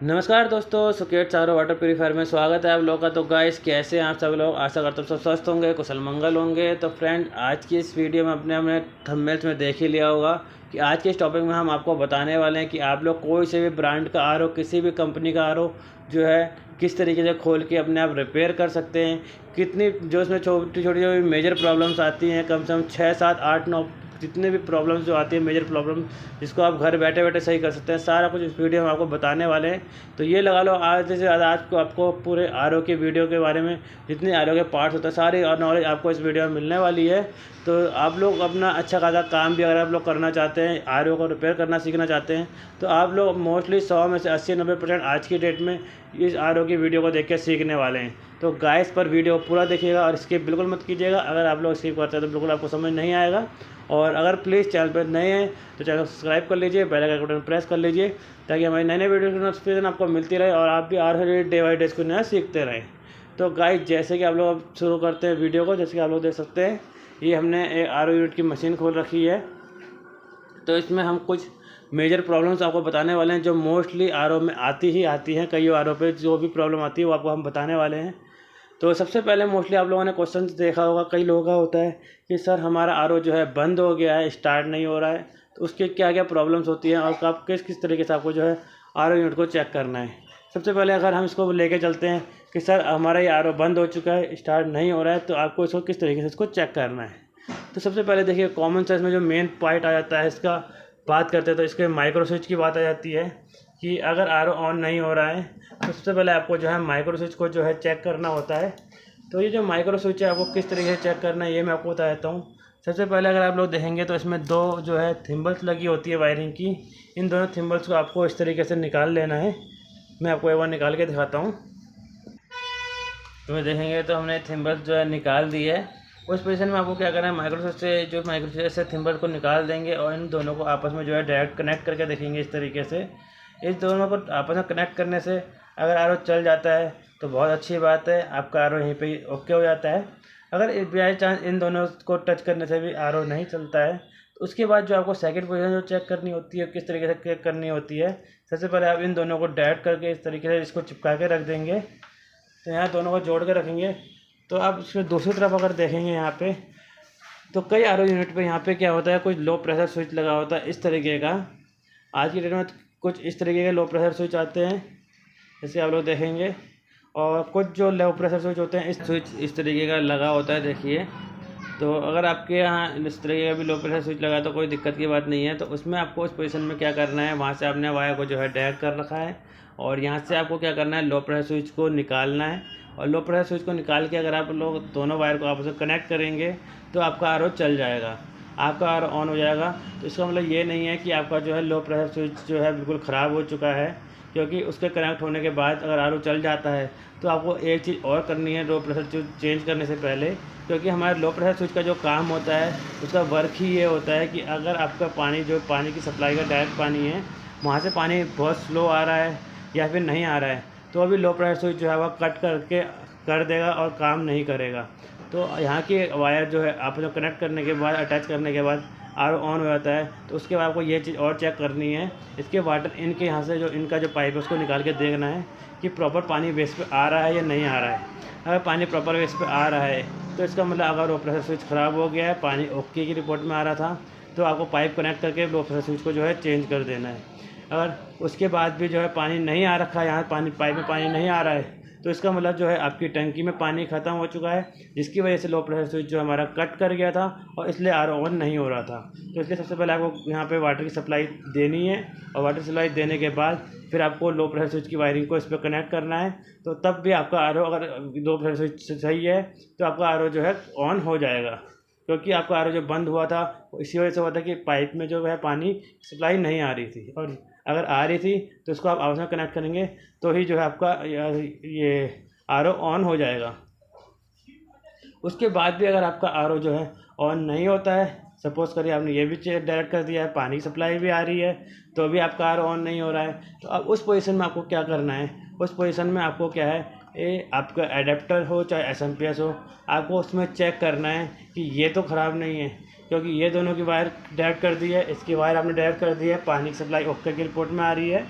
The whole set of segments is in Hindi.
नमस्कार दोस्तों, सुकेट चारों वाटर प्यूरीफायर में स्वागत है आप लोगों का। तो गाइस, कैसे हैं आप सब लोग? आशा करता हूँ सब स्वस्थ होंगे, कुशल मंगल होंगे। तो फ्रेंड, आज की इस वीडियो में अपने थंबनेल्स में देख ही लिया होगा कि आज के इस टॉपिक में हम आपको बताने वाले हैं कि आप लोग कोई से भी ब्रांड का आर ओ, किसी भी कंपनी का आर ओ जो है किस तरीके से खोल के अपने आप रिपेयर कर सकते हैं। कितनी जो इसमें छोटी छोटी जो मेजर प्रॉब्लम्स आती हैं, कम से कम 6, 7, 8, 9 जितने भी प्रॉब्लम्स जो आती है, मेजर प्रॉब्लम जिसको आप घर बैठे बैठे सही कर सकते हैं, सारा कुछ इस वीडियो में आपको बताने वाले हैं। तो ये लगा लो आज से ज़्यादा आज को आपको पूरे आर ओ के वीडियो के बारे में, जितने आर ओ के पार्ट्स होते हैं, सारी और नॉलेज आपको इस वीडियो में मिलने वाली है। तो आप लोग अपना अच्छा खासा काम भी अगर आप लोग करना चाहते हैं, आर ओ को रिपेयर करना सीखना चाहते हैं, तो आप लोग मोस्टली 100 में से 80-90% आज की डेट में इस आर ओ की वीडियो को देख के सीखने वाले हैं। तो गाइस, पर वीडियो पूरा देखिएगा और स्किप बिल्कुल मत कीजिएगा। अगर आप लोग स्किप करते हैं तो बिल्कुल आपको समझ नहीं आएगा। और अगर प्लीज़ चैनल पर नए हैं तो चैनल को सब्सक्राइब कर लीजिए, बेल आइकन बटन प्रेस कर लीजिए, ताकि हमारी नए नए वीडियो की नोटिफिकेशन आपको मिलती रहे और आप भी डे बाई डे इसको नया सीखते रहें। तो गाइस, जैसे कि आप लोग अब शुरू करते हैं वीडियो को, जैसे कि आप लोग देख सकते हैं, ये हमने एक आर ओ यूनिट की मशीन खोल रखी है। तो इसमें हम कुछ मेजर प्रॉब्लम्स आपको बताने वाले हैं जो मोस्टली आर ओ में आती ही आती हैं। कई आर ओ पे जो भी प्रॉब्लम आती है वो आपको हम बताने वाले हैं। तो सबसे पहले मोस्टली आप लोगों ने क्वेश्चन देखा होगा, कई लोगों का होता है कि सर हमारा आर ओ जो है बंद हो गया है, स्टार्ट नहीं हो रहा है, तो उसके क्या क्या प्रॉब्लम्स होती हैं और आप किस किस तरीके से आपको जो है आर ओ यूनिट को चेक करना है। सबसे पहले अगर हम इसको लेके चलते हैं कि सर हमारा ये आर ओ बंद हो चुका है, स्टार्ट नहीं हो रहा है, तो आपको इसको किस तरीके से इसको चेक करना है। तो सबसे पहले देखिए, कॉमन सेंस में जो मेन पॉइंट आ जाता है इसका, बात करते हैं तो इसके माइक्रो स्विच की बात आ जाती है कि अगर आर ओ ऑन नहीं हो रहा है तो सबसे पहले आपको जो है माइक्रो स्विच को जो है चेक करना होता है। तो ये जो माइक्रो स्विच है आपको किस तरीके से चेक करना है ये मैं आपको बता देता हूँ। सबसे पहले अगर आप लोग देखेंगे तो इसमें दो जो है थिम्बल्स लगी होती है वायरिंग की। इन दोनों थिम्बल्स को आपको इस तरीके से निकाल लेना है। मैं आपको एक बार निकाल के दिखाता हूँ। तो देखेंगे तो हमने थिम्बल्स जो है निकाल दी है। उस पोजीशन में आपको क्या करना है, माइक्रो स्विच से जो माइक्रो स्विच से थिम्बल को निकाल देंगे और इन दोनों को आपस में जो है डायरेक्ट कनेक्ट करके देखेंगे इस तरीके से। इस दोनों को आपस में कनेक्ट करने से अगर आर ओ चल जाता है तो बहुत अच्छी बात है, आपका आर ओ यहीं पे ओके हो जाता है। अगर बाई चांस इन दोनों को टच करने से भी आर ओ नहीं चलता है तो उसके बाद जो आपको सेकंड पोजीशन जो चेक करनी होती है, किस तरीके से चेक करनी होती है, सबसे पहले आप इन दोनों को डायरेक्ट करके इस तरीके से इसको चिपका के रख देंगे। तो यहाँ दोनों को जोड़ के रखेंगे। तो आप इसमें दूसरी तरफ अगर देखेंगे यहाँ पे, तो कई आर ओ यूनिट पे यहाँ पे क्या होता है, कुछ लो प्रेशर स्विच लगा होता है इस तरीके का। आज की डेट में कुछ इस तरीके के लो प्रेशर स्विच आते हैं, जैसे आप लोग देखेंगे। और कुछ जो लो प्रेशर स्विच होते हैं, इस स्विच इस तरीके का लगा होता है, देखिए। तो अगर आपके यहाँ इस तरीके का भी लो प्रेशर स्विच लगा है तो कोई दिक्कत की बात नहीं है। तो उसमें आपको उस पोजीशन में क्या करना है, वहाँ से आपने वायर को जो है डायरेक्ट कर रखा है और यहाँ से आपको क्या करना है, लो प्रेशर स्विच को निकालना है। और लो प्रेशर स्विच को निकाल के अगर आप लोग दोनों वायर को आपस में कनेक्ट करेंगे तो आपका आर ओ चल जाएगा, आपका आर ओ ऑन हो जाएगा। तो इसका मतलब ये नहीं है कि आपका जो है लो प्रेशर स्विच जो है बिल्कुल ख़राब हो चुका है, क्योंकि उसके कनेक्ट होने के बाद अगर आर ओ चल जाता है तो आपको एक चीज़ और करनी है लो प्रेशर स्विच चेंज करने से पहले। क्योंकि हमारे लो प्रेशर स्विच का जो काम होता है उसका वर्क ही ये होता है कि अगर आपका पानी जो पानी की सप्लाई का डायरेक्ट पानी है, वहाँ से पानी बहुत स्लो आ रहा है या फिर नहीं आ रहा है, तो अभी लो प्रेशर स्विच जो है वह कट करके कर देगा और काम नहीं करेगा। तो यहाँ की वायर जो है आप जो कनेक्ट करने के बाद, अटैच करने के बाद आर ओ ऑन हो जाता है। तो उसके बाद आपको ये चीज़ और चेक करनी है, इसके वाटर इनके यहाँ से जो इनका जो पाइप है उसको निकाल के देखना है कि प्रॉपर पानी बेस पे आ रहा है या नहीं आ रहा है। अगर पानी प्रॉपर बेस पे आ रहा है तो इसका मतलब अगर वो प्रेशर स्विच ख़राब हो गया है, पानी ओके की रिपोर्ट में आ रहा था, तो आपको पाइप कनेक्ट करके लो प्रेशर स्विच को जो है चेंज कर देना है। अगर उसके बाद भी जो है पानी नहीं आ रखा है, यहाँ पानी पाइप में पानी नहीं आ रहा है, तो इसका मतलब जो है आपकी टंकी में पानी ख़त्म हो चुका है, जिसकी वजह से लो प्रेशर स्विच जो हमारा कट कर गया था और इसलिए आर ओ ऑन नहीं हो रहा था। तो इसलिए सबसे पहले आपको यहाँ पे वाटर की सप्लाई देनी है और वाटर सप्लाई देने के बाद फिर आपको लो प्रेशर स्विच की वायरिंग को इस पर कनेक्ट करना है। तो तब भी आपका आर ओ, अगर लो प्रेशर स्विच सही है तो आपका आर ओ जो है ऑन हो जाएगा। क्योंकि आपका आर ओ जो बंद हुआ था इसी वजह से हुआ था कि पाइप में जो है पानी सप्लाई नहीं आ रही थी, और अगर आ रही थी तो उसको आप आपस में कनेक्ट करेंगे तो ही जो है आपका ये आर ओ ऑन हो जाएगा। उसके बाद भी अगर आपका आर ओ जो है ऑन नहीं होता है, सपोज़ करिए आपने ये भी डायरेक्ट कर दिया है, पानी की सप्लाई भी आ रही है, तो भी आपका आर ओ ऑन नहीं हो रहा है, तो अब उस पोजीशन में आपको क्या करना है, उस पोजीशन में आपको क्या है, ये आपका एडेप्टर हो चाहे एसएमपीएस हो, आपको उसमें चेक करना है कि ये तो ख़राब नहीं है, क्योंकि ये दोनों की वायर डायरेक्ट कर दी है, इसकी वायर आपने डायरेक्ट कर दी है, पानी की सप्लाई ओके की रिपोर्ट में आ रही है।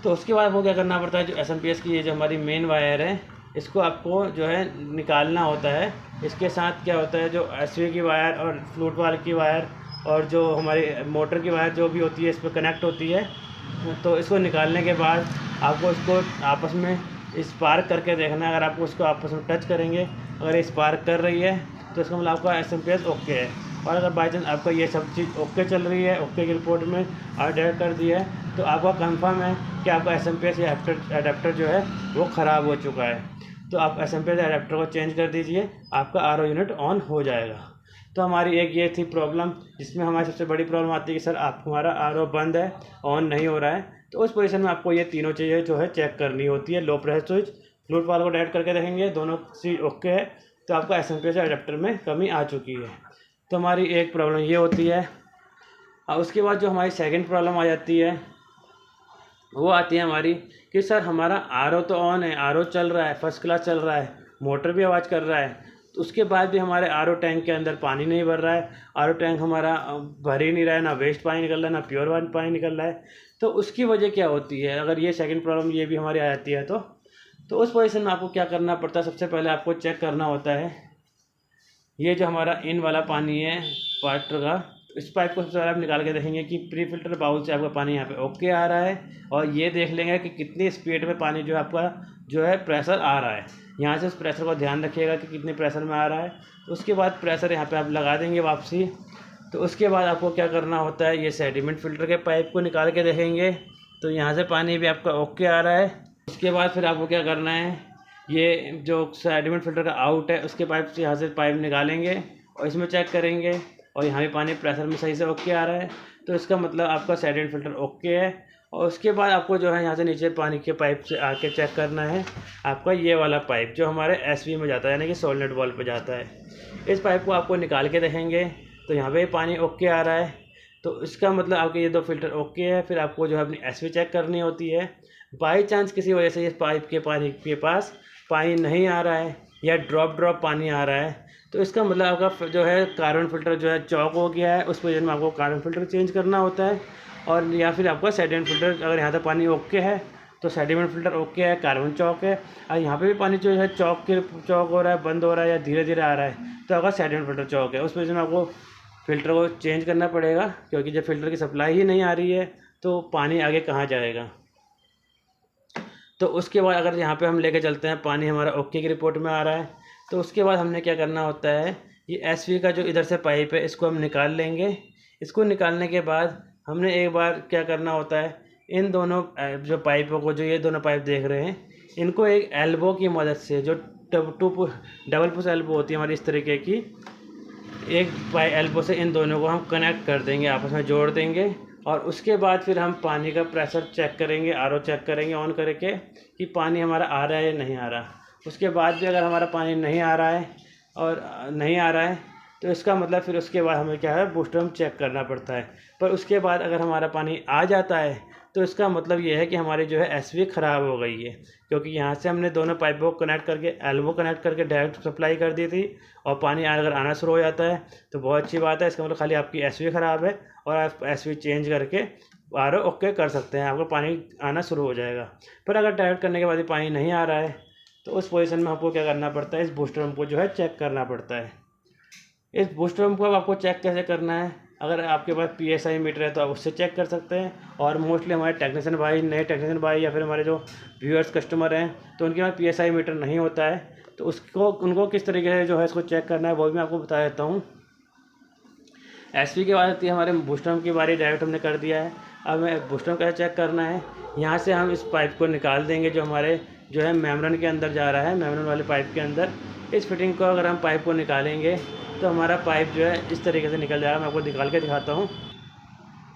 तो उसके बाद आपको क्या करना पड़ता है, जो एसएमपीएस की ये जो हमारी मेन वायर है, इसको आपको जो है निकालना होता है। इसके साथ क्या होता है, जो एसवी की वायर और फ्लूट वाल की वायर और जो हमारी मोटर की वायर जो भी होती है इस पर कनेक्ट होती है। तो इसको निकालने के बाद आपको इसको आपस में स्पार्क करके देखना है। अगर आपको उसको आपस में टच करेंगे, अगर ये स्पार्क कर रही है तो इसका मतलब आपका एसएमपीएस ओके है। और अगर बाई चांस आपका ये सब चीज़ ओके चल रही है, ओके की रिपोर्ट में अपडेट कर दी है, तो आपका कंफर्म है कि आपका एसएमपीएस या एडाप्टर जो है वो ख़राब हो चुका है। तो आप एसएमपीएस एडाप्टर को चेंज कर दीजिए, आपका आरओ यूनिट ऑन हो जाएगा। तो हमारी एक ये थी प्रॉब्लम, जिसमें हमारी सबसे बड़ी प्रॉब्लम आती है कि सर आप हमारा आरओ बंद है, ऑन नहीं हो रहा है। तो उस पोजीशन में आपको ये तीनों चीज़ें जो है चेक करनी होती है। Low pressure switch, flute valve को डायरेक्ट करके देखेंगे, दोनों चीज़ ओके है, तो आपका एसएमपीएस एडाप्टर में कमी आ चुकी है। तो हमारी एक प्रॉब्लम ये होती है। और उसके बाद जो हमारी सेकंड प्रॉब्लम आ जाती है वो आती है हमारी कि सर हमारा आरओ तो ऑन है, आरओ चल रहा है, फर्स्ट क्लास चल रहा है, मोटर भी आवाज़ कर रहा है, तो उसके बाद भी हमारे आरओ टैंक के अंदर पानी नहीं भर रहा है, आरओ टैंक हमारा भर ही नहीं रहा है, ना वेस्ट पानी निकल रहा है, ना प्योर पानी निकल रहा है। तो उसकी वजह क्या होती है? अगर ये सेकंड प्रॉब्लम ये भी हमारी आ जाती है तो उस पोजीशन में आपको क्या करना पड़ता है, सबसे पहले आपको चेक करना होता है ये जो हमारा इन वाला पानी है वाटर का, इस पाइप को सबसे पहले आप निकाल के देखेंगे कि प्री फिल्टर बाउल से आपका पानी यहाँ पे ओके आ रहा है। और ये देख लेंगे कि कितनी स्पीड में पानी जो है आपका जो है प्रेशर आ रहा है। यहाँ से उस प्रेशर को ध्यान रखिएगा कि कितने प्रेशर में आ रहा है। तो उसके बाद प्रेशर यहाँ पे आप लगा देंगे वापसी। तो उसके बाद आपको क्या करना होता है, ये सेडिमेंट फिल्टर के पाइप को निकाल के देखेंगे, तो यहाँ से पानी भी आपका ओके आ रहा है। उसके बाद फिर आपको क्या करना है, ये जो सेडिमेंट फिल्टर का आउट है उसके पाइप से यहाँ से पाइप निकालेंगे और इसमें चेक करेंगे, और यहाँ भी पानी प्रेशर में सही से ओके आ रहा है, तो इसका मतलब आपका सेडिमेंट फिल्टर ओके है। और उसके बाद आपको जो है यहाँ से नीचे पानी के पाइप से आके चेक करना है आपका ये वाला पाइप जो हमारे एसवी में जाता है, यानी कि सोलनेट वाल्व पे जाता है। इस पाइप को आपको निकाल के देखेंगे तो यहाँ पे पानी ओके आ रहा है, तो इसका मतलब आपके ये दो फिल्टर ओके है। फिर आपको जो है अपनी एसवी चेक करनी होती है। बाई चांस किसी वजह से इस पाइप के पानी के पास पानी नहीं आ रहा है या ड्रॉप पानी आ रहा है, तो इसका मतलब आपका जो है कार्बन फिल्टर जो है चॉक हो गया है। उस वजह में आपको कार्बन फिल्टर चेंज करना होता है। और या फिर आपका सेडिमेंट फिल्टर, अगर यहाँ तक पानी ओके है तो सेडिमेंट फिल्टर ओके है, कार्बन चॉक है, और यहाँ पे भी पानी जो है चॉक हो रहा है, बंद हो रहा है या धीरे धीरे आ रहा है, तो आपका सेडिमेंट फिल्टर चॉक है। उस वजह में आपको फ़िल्टर को चेंज करना पड़ेगा, क्योंकि जब फिल्टर की सप्लाई ही नहीं आ रही है तो पानी आगे कहाँ जाएगा। तो उसके बाद अगर यहाँ पे हम लेके चलते हैं पानी हमारा ओके की रिपोर्ट में आ रहा है, तो उसके बाद हमने क्या करना होता है, ये एसवी का जो इधर से पाइप है इसको हम निकाल लेंगे। इसको निकालने के बाद हमने एक बार क्या करना होता है, इन दोनों जो पाइपों को, जो ये दोनों पाइप देख रहे हैं, इनको एक एल्बो की मदद से, जो डबल पुश एल्बो होती है हमारी इस तरीके की, एक एल्बो से इन दोनों को हम कनेक्ट कर देंगे, आपस में जोड़ देंगे। और उसके बाद फिर हम पानी का प्रेशर चेक करेंगे, आरओ चेक करेंगे ऑन करके कि पानी हमारा आ रहा है या नहीं आ रहा। उसके बाद भी अगर हमारा पानी नहीं आ रहा है तो इसका मतलब फिर उसके बाद हमें क्या है, बूस्टर चेक करना पड़ता है। पर उसके बाद अगर हमारा पानी आ जाता है तो इसका मतलब ये है कि हमारी जो है एसवी ख़राब हो गई है, क्योंकि यहाँ से हमने दोनों पाइपों को कनेक्ट करके, एल्बो कनेक्ट करके डायरेक्ट सप्लाई कर दी थी। और पानी अगर आना शुरू हो जाता है तो बहुत अच्छी बात है, इसका मतलब खाली आपकी एसवी ख़राब है और आप एसवी चेंज करके आरओ ओके कर सकते हैं, आपको पानी आना शुरू हो जाएगा। पर अगर डायरेक्ट करने के बाद भी पानी नहीं आ रहा है तो उस पोजीशन में आपको क्या करना पड़ता है, इस बूस्टर पंप को जो है चेक करना पड़ता है। इस बूस्टर पंप को अब आपको चेक कैसे करना है, अगर आपके पास PSI मीटर है तो आप उससे चेक कर सकते हैं। और मोस्टली हमारे टेक्नीशियन भाई, नए टेक्नीशियन भाई या फिर हमारे जो व्यूअर्स कस्टमर हैं, तो उनके पास PSI मीटर नहीं होता है, तो उनको किस तरीके से जो है इसको चेक करना है वो भी मैं आपको बता देता हूँ। एसवी के बाद आती है हमारे बूस्टर पंप की बारी, डायरेक्ट हमने कर दिया है। अब हमें बूस्टर पंप कैसे चेक करना है, यहाँ से हम इस पाइप को निकाल देंगे जो हमारे जो है मेम्ब्रेन के अंदर जा रहा है, मेम्ब्रेन वाले पाइप के अंदर। इस फिटिंग को अगर हम पाइप को निकालेंगे तो हमारा पाइप जो है इस तरीके से निकल जाएगा। मैं आपको निकाल के दिखाता हूँ।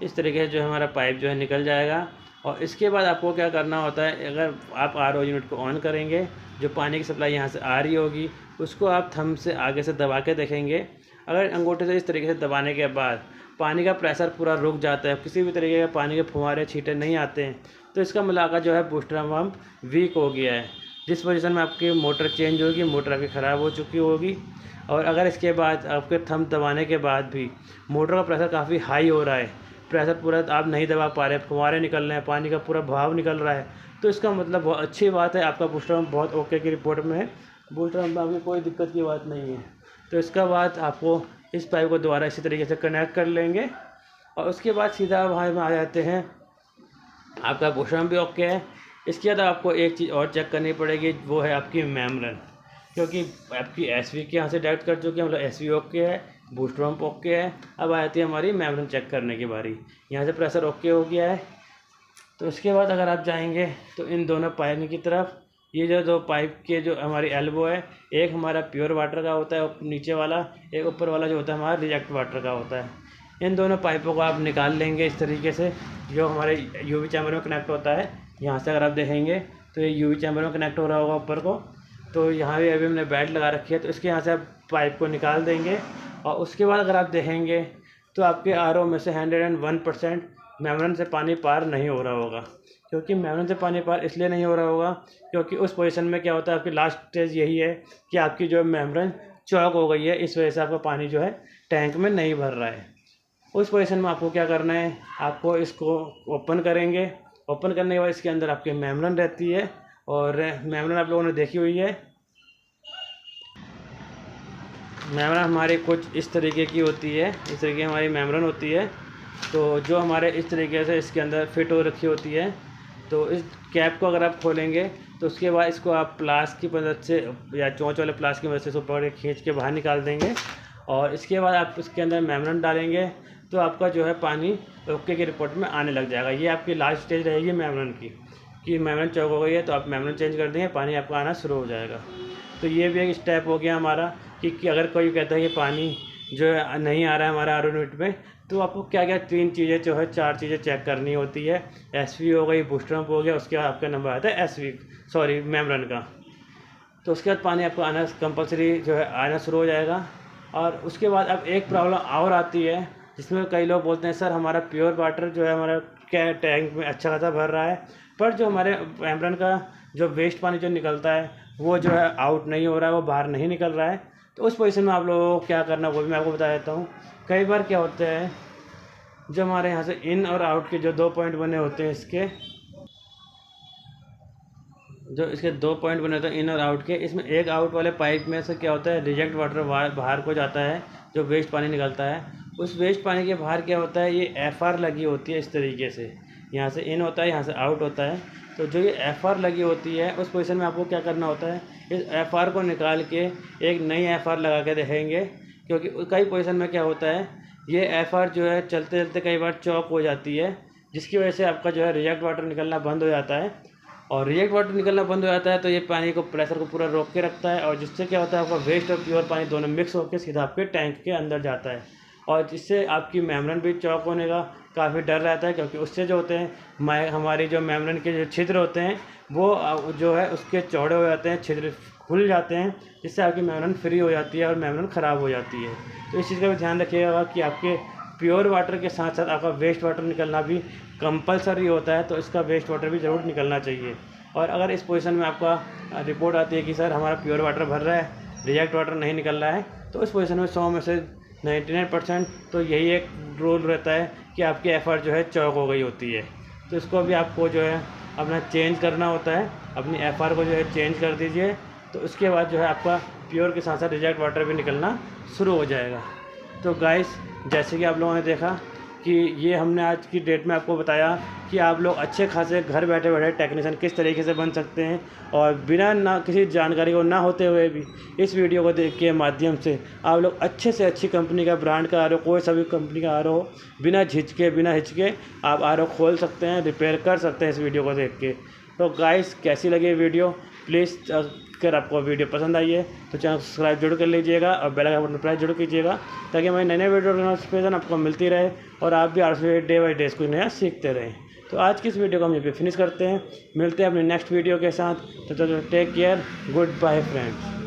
इस तरीके से जो है हमारा पाइप जो है निकल जाएगा। और इसके बाद आपको क्या करना होता है, अगर आप आरओ यूनिट को ऑन करेंगे, जो पानी की सप्लाई यहाँ से आ रही होगी उसको आप थंब से आगे से दबा के देखेंगे। अगर अंगूठे से इस तरीके से दबाने के बाद पानी का प्रेशर पूरा रुक जाता है, किसी भी तरीके के पानी के फुहारे छींटे नहीं आते हैं, तो इसका मतलब जो है बूस्टर पंप वीक हो गया है, जिस पोजीशन में आपकी मोटर चेंज होगी, मोटर आपकी ख़राब हो चुकी होगी। और अगर इसके बाद आपके थंब दबाने के बाद भी मोटर का प्रेशर काफ़ी हाई हो रहा है, प्रेशर पूरा आप नहीं दबा पा रहे, फुहारे निकल रहे हैं, पानी का पूरा बहाव निकल रहा है, तो इसका मतलब बहुत अच्छी बात है, आपका बूस्टर पंप बहुत ओके की रिपोर्ट में है, बूस्टर पंप में आपकी कोई दिक्कत की बात नहीं है। तो इसका बाद आपको इस पाइप को दोबारा इसी तरीके से कनेक्ट कर लेंगे और उसके बाद सीधा वहाँ में आ जाते हैं, आपका बूस्टर पंप भी ओके है। इसके बाद आपको एक चीज़ और चेक करनी पड़ेगी, वो है आपकी मेम्ब्रेन, क्योंकि आपकी एसवी के यहाँ से डायरेक्ट कर चुके हैं, मतलब एसवी ओके है, बूस्टर पंप ओके है। अब आ जाती है हमारी मेम्ब्रेन चेक करने की बारी। यहाँ से प्रेशर ओके हो गया है, तो उसके बाद अगर आप जाएंगे तो इन दोनों पाइप की तरफ, ये जो दो पाइप के जो हमारी एल्बो है, एक हमारा प्योर वाटर का होता है नीचे वाला, एक ऊपर वाला जो होता है हमारा रिजेक्ट वाटर का होता है। इन दोनों पाइपों को आप निकाल लेंगे इस तरीके से, जो हमारे यूवी चैम्बर में कनेक्ट होता है। यहाँ से अगर आप देखेंगे तो ये यूवी चैम्बर में कनेक्ट हो रहा होगा ऊपर को, तो यहाँ भी अभी हमने बेल्ट लगा रखी है, तो इसके यहाँ से आप पाइप को निकाल देंगे। और उसके बाद अगर आप देखेंगे तो आपके आरओ में से 101% मेम्ब्रेन से पानी पार नहीं हो रहा होगा। क्योंकि मेम्ब्रेन से पानी पार इसलिए नहीं हो रहा होगा क्योंकि उस पोजीशन में क्या होता है, आपकी लास्ट स्टेज यही है कि आपकी जो मेम्ब्रेन चौक हो गई है, इस वजह से आपका पानी जो है टैंक में नहीं भर रहा है। उस पोजीशन में आपको क्या करना है, आपको इसको ओपन करेंगे। ओपन करने के बाद इसके अंदर आपकी मेम्ब्रेन रहती है, और मेम्ब्रेन आप लोगों ने देखी हुई है। मेम्ब्रेन हमारी कुछ इस तरीके की होती है, इस तरीके की हमारी मेम्ब्रेन होती है, तो जो हमारे इस तरीके से इसके अंदर फिट हो रखी होती है। तो इस कैप को अगर आप खोलेंगे तो उसके बाद इसको आप प्लास की मदद से या चोंच वाले प्लास की मदद से इसको पकड़ के खींच के बाहर निकाल देंगे, और इसके बाद आप इसके अंदर मेम्ब्रेन डालेंगे तो आपका जो है पानी ओके की रिपोर्ट में आने लग जाएगा। ये आपकी लास्ट स्टेज रहेगी मेम्ब्रेन की, कि मेम्ब्रेन चौक हो गई है तो आप मेम्ब्रेन चेंज कर देंगे, पानी आपका आना शुरू हो जाएगा। तो ये भी एक स्टेप हो गया हमारा कि अगर कोई कहता है कि पानी जो है नहीं आ रहा है हमारा आरओ यूनिट में, तो आपको क्या क्या 3 चीज़ें जो है 4 चीज़ें चेक करनी होती है। एसवी हो गई, बूस्टर पंप हो गया, उसके बाद आपका नंबर आता है मेम्ब्रेन का। तो उसके बाद पानी आपको आना कंपलसरी जो है आना शुरू हो जाएगा। और उसके बाद अब एक प्रॉब्लम और आती है जिसमें कई लोग बोलते हैं सर हमारा प्योर वाटर जो है हमारा क्या टैंक में अच्छा खासा भर रहा है, पर जो हमारे मेम्ब्रेन का जो वेस्ट पानी जो निकलता है वो जो है आउट नहीं हो रहा है, वो बाहर नहीं निकल रहा है। तो उस पोजीशन में आप लोगों को क्या करना है वो भी मैं आपको बता देता हूँ। कई बार क्या होता है, जो हमारे यहाँ से इन और आउट के जो 2 पॉइंट बने होते हैं, इसके 2 पॉइंट बने होते हैं इन और आउट के, इसमें एक आउट वाले पाइप में से क्या होता है, रिजेक्ट वाटर बाहर को जाता है, जो वेस्ट पानी निकलता है। उस वेस्ट पानी के बाहर क्या होता है, ये FR लगी होती है इस तरीके से, यहाँ से इन होता है, यहाँ से आउट होता है। तो जो ये FR लगी होती है उस पोजीशन में आपको क्या करना होता है, इस FR को निकाल के एक नई FR लगा के देखेंगे। क्योंकि कई पोजीशन में क्या होता है, ये FR जो है चलते चलते कई बार चौक हो जाती है, जिसकी वजह से आपका जो है रिजेक्ट वाटर निकलना बंद हो जाता है। और रिजेक्ट वाटर निकलना बंद हो जाता है तो ये पानी को प्रेशर को पूरा रोक के रखता है, और जिससे क्या होता है आपका वेस्ट और प्योर पानी दोनों मिक्स होकर सीधा आपके टैंक के अंदर जाता है। और जिससे आपकी मेम्ब्रेन भी चौक होने का काफ़ी डर रहता है, क्योंकि उससे जो होते हैं हमारी जो मेम्ब्रेन के जो छिद्र होते हैं वो जो है उसके चौड़े हो जाते हैं, छिद्र खुल जाते हैं, जिससे आपकी मेम्ब्रेन फ्री हो जाती है और मेम्ब्रेन ख़राब हो जाती है। तो इस चीज़ का भी ध्यान रखिएगा कि आपके प्योर वाटर के साथ साथ आपका वेस्ट वाटर निकलना भी कंपलसरी होता है, तो इसका वेस्ट वाटर भी ज़रूर निकलना चाहिए। और अगर इस पोजीशन में आपका रिपोर्ट आती है कि सर हमारा प्योर वाटर भर रहा है, रिजेक्ट वाटर नहीं निकल रहा है, तो उस पोजीशन में 100 में से 99% तो यही एक रूल रहता है कि आपकी FR जो है चौक हो गई होती है। तो इसको भी आपको जो है अपना चेंज करना होता है, अपनी FR को जो है चेंज कर दीजिए, तो उसके बाद जो है आपका प्योर के साथ साथ रिजेक्ट वाटर भी निकलना शुरू हो जाएगा। तो गाइस, जैसे कि आप लोगों ने देखा कि ये हमने आज की डेट में आपको बताया कि आप लोग अच्छे खासे घर बैठे बैठे टेक्नीशियन किस तरीके से बन सकते हैं, और बिना ना किसी जानकारी को ना होते हुए भी इस वीडियो को देख के माध्यम से आप लोग अच्छे से अच्छी कंपनी का ब्रांड का RO, कोई सा भी कंपनी का RO हो, बिना हिचके आप RO खोल सकते हैं, रिपेयर कर सकते हैं इस वीडियो को देख के। तो गाइस, कैसी लगी वीडियो, प्लीज़ अगर आपको वीडियो पसंद आई है तो चैनल सब्सक्राइब जरूर कर लीजिएगा और बेल आइकन बटन प्रेस जरूर कीजिएगा, ताकि हमारी नए वीडियो की नोटिफिकेशन आपको मिलती रहे और आप भी डे बाई डे कुछ नया सीखते रहें। तो आज की इस वीडियो को हम यहीं पे फिनिश करते हैं, मिलते हैं अपने नेक्स्ट वीडियो के साथ। तो take care, good bye friends.